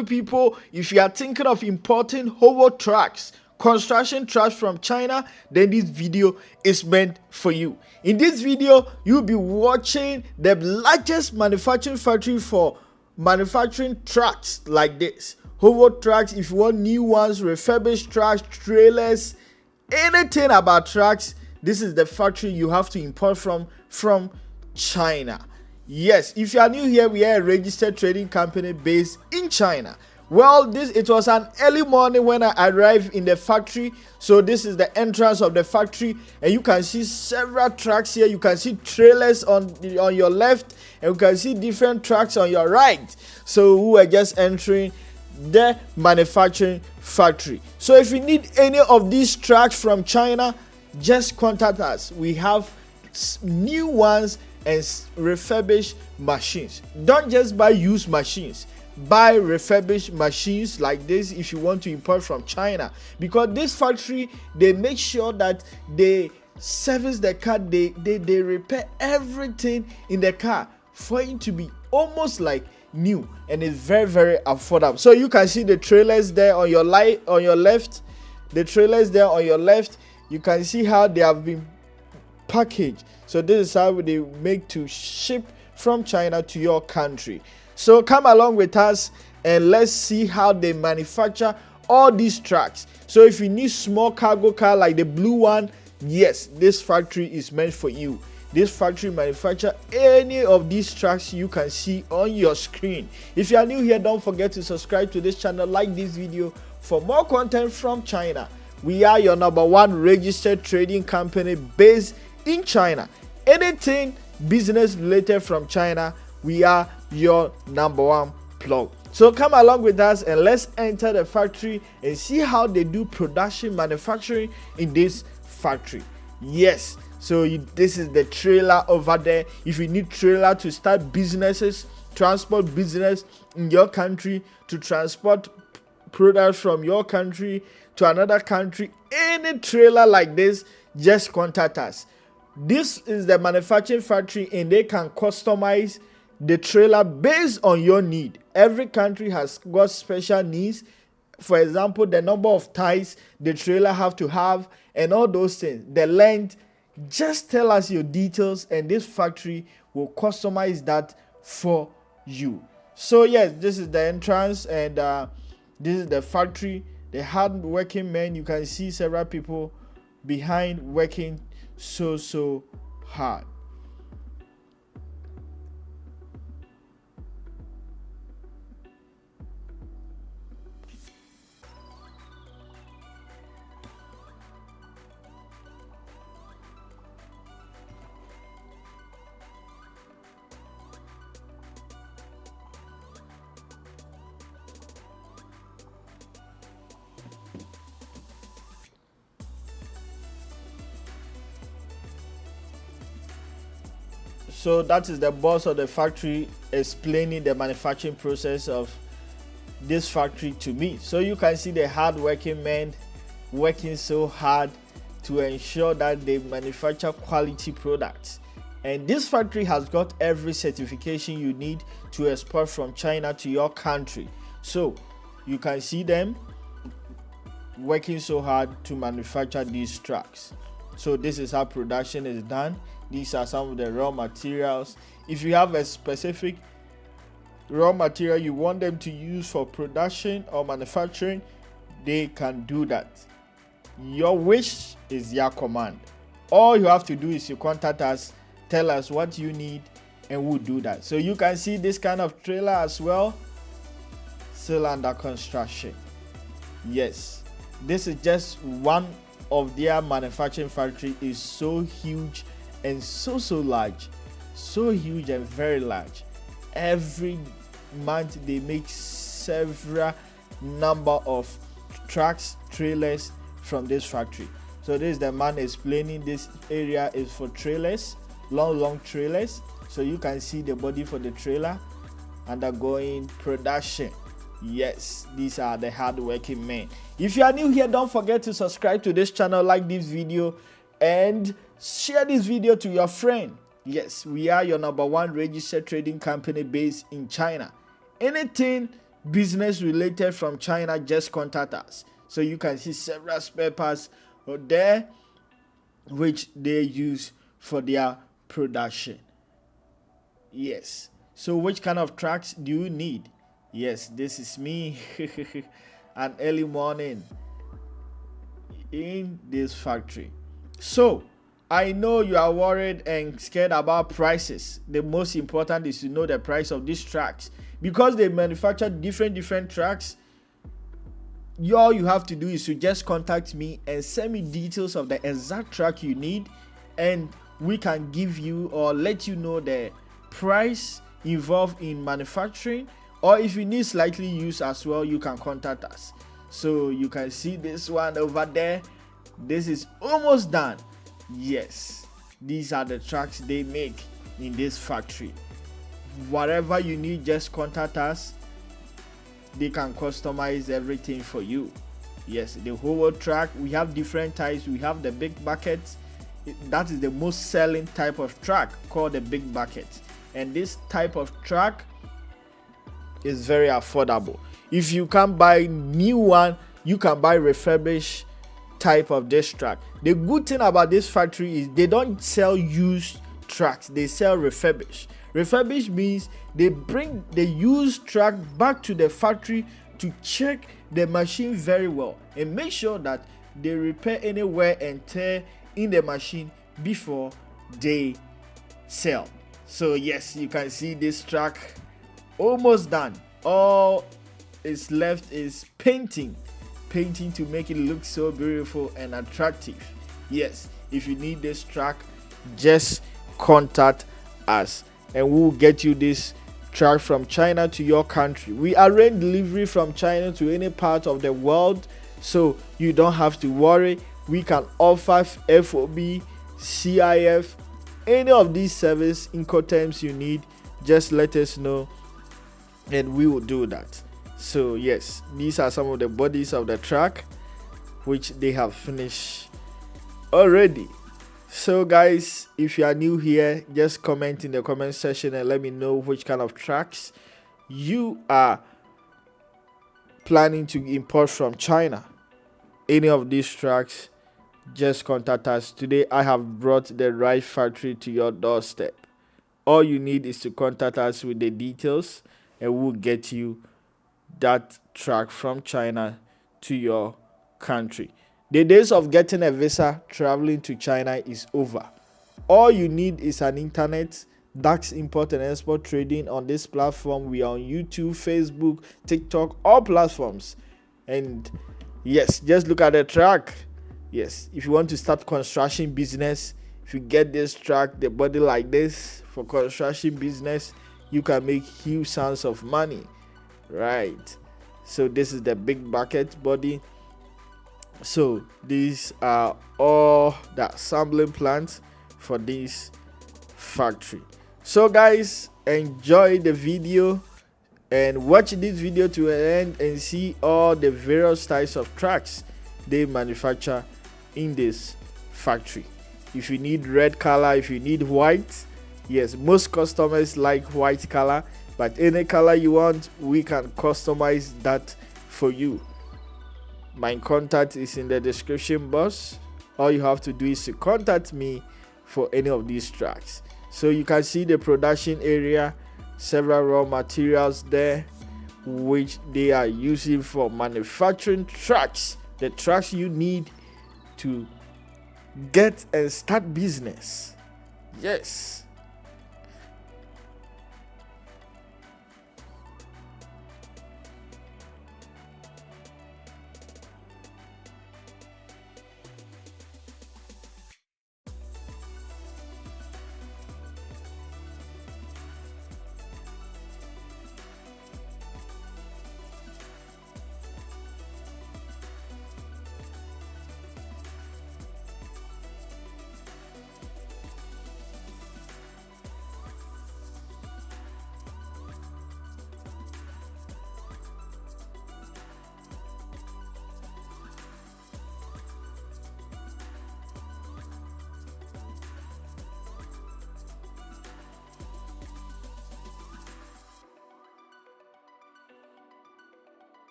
lovely people, if you are thinking of importing HOWO trucks, construction trucks from China, then this video is meant for you. In this video, you'll be watching the largest manufacturing factory for manufacturing trucks like this. HOWO trucks, if you want new ones, refurbished trucks, trailers, anything about trucks, this is the factory you have to import from China. Yes, if you are new here, we are a registered trading company based in China. Well, it was an early morning when I arrived in the factory. So this is the entrance of the factory, and you can see several trucks here. You can see trailers on your left, and you can see different trucks on your right. So we are just entering the manufacturing factory. So if you need any of these trucks from China, just contact us. We have new ones and refurbished machines. Don't just buy used machines, buy refurbished machines like this if you want to import from China, because this factory, they make sure that they service the car, they repair everything in the car for it to be almost like new, and it's very affordable. So you can see the trailers there on your left, the trailers there on your left. You can see how they have been packaged. So this is how they make to ship from China to your country. So come along with us and let's see how they manufacture all these trucks. So if you need small cargo car like the blue one, yes, this factory is meant for you. This factory manufacture any of these trucks you can see on your screen. If you are new here, don't forget to subscribe to this channel, like this video for more content from China. We are your #1 registered trading company based in China. Anything business related from China, we are your #1 plug. So come along with us and let's enter the factory and see how they do production manufacturing in this factory. Yes, so this is the trailer over there. If you need trailer to start businesses, transport business in your country, to transport products from your country to another country, any trailer like this, just contact us. This is the manufacturing factory, and they can customize the trailer based on your need. Every country has got special needs. For example, the number of tires the trailer have to have and all those things, the length. Just tell us your details and this factory will customize that for you. So yes, this is the entrance, and this is the factory. The hard working men, you can see several people behind working so hard. So that is the boss of the factory explaining the manufacturing process of this factory to me. So you can see the hard-working men working so hard to ensure that they manufacture quality products. And this factory has got every certification you need to export from China to your country. So you can see them working so hard to manufacture these trucks. So this is how production is done. These are some of the raw materials. If you have a specific raw material you want them to use for production or manufacturing, they can do that. Your wish is your command. All you have to do is you contact us, tell us what you need, and we'll do that. So you can see this kind of trailer as well, still under construction. Yes, this is just one of their manufacturing factory. Is so huge and so large, so huge and very large. Every month they make several number of trucks, trailers from this factory. So this is the man explaining this area is for trailers, long trailers. So you can see the body for the trailer undergoing production. Yes, these are the hard-working men. If you are new here, don't forget to subscribe to this channel, like this video, and share this video to your friend. Yes, we are your #1 registered trading company based in China. Anything business related from China, just contact us. So you can see several spare parts there which they use for their production. Yes. So which kind of trucks do you need? Yes, this is me. An early morning in this factory. So I know you are worried and scared about prices. The most important is to know the price of these trucks, because they manufacture different trucks. All you have to do is to just contact me and send me details of the exact truck you need, and we can give you or let you know the price involved in manufacturing, or if you need slightly used as well, you can contact us. So you can see this one over there. This is almost done. Yes, these are the trucks they make in this factory. Whatever you need, just contact us. They can customize everything for you. Yes, the HOWO truck, we have different types. We have the big buckets. That is the most selling type of truck, called the big bucket. And this type of truck is very affordable. If you can't buy new one, you can buy refurbished type of this truck. The good thing about this factory is they don't sell used trucks, they sell refurbished. Refurbished means they bring the used truck back to the factory to check the machine very well and make sure that they repair any wear and tear in the machine before they sell. So yes, you can see this truck almost done. All is left is painting to make it look so beautiful and attractive. Yes, if you need this truck, just contact us and we will get you this truck from China to your country. We arrange delivery from China to any part of the world, so you don't have to worry. We can offer FOB, CIF, any of these service Incoterms you need. Just let us know and we will do that. So yes, these are some of the bodies of the truck which they have finished already. So guys, if you are new here, just comment in the comment section and let me know which kind of trucks you are planning to import from China. Any of these trucks, just contact us. Today I have brought the right factory to your doorstep. All you need is to contact us with the details and we'll get you that truck from China to your country. The days of getting a visa traveling to China is over. All you need is an internet. That's import and export trading on this platform. We are on YouTube, Facebook, TikTok, all platforms. And yes, just look at the truck. Yes, if you want to start construction business, if you get this truck, the body like this for construction business, you can make huge sums of money. Right. So this is the big bucket body. So these are all the assembling plants for this factory. So guys, enjoy the video and watch this video to an end and see all the various types of trucks they manufacture in this factory. If you need red color, if you need white, yes, most customers like white color, but any color you want, we can customize that for you. My contact is in the description box. All you have to do is to contact me for any of these trucks. So you can see the production area, several raw materials there which they are using for manufacturing trucks, the trucks you need to get and start business. Yes,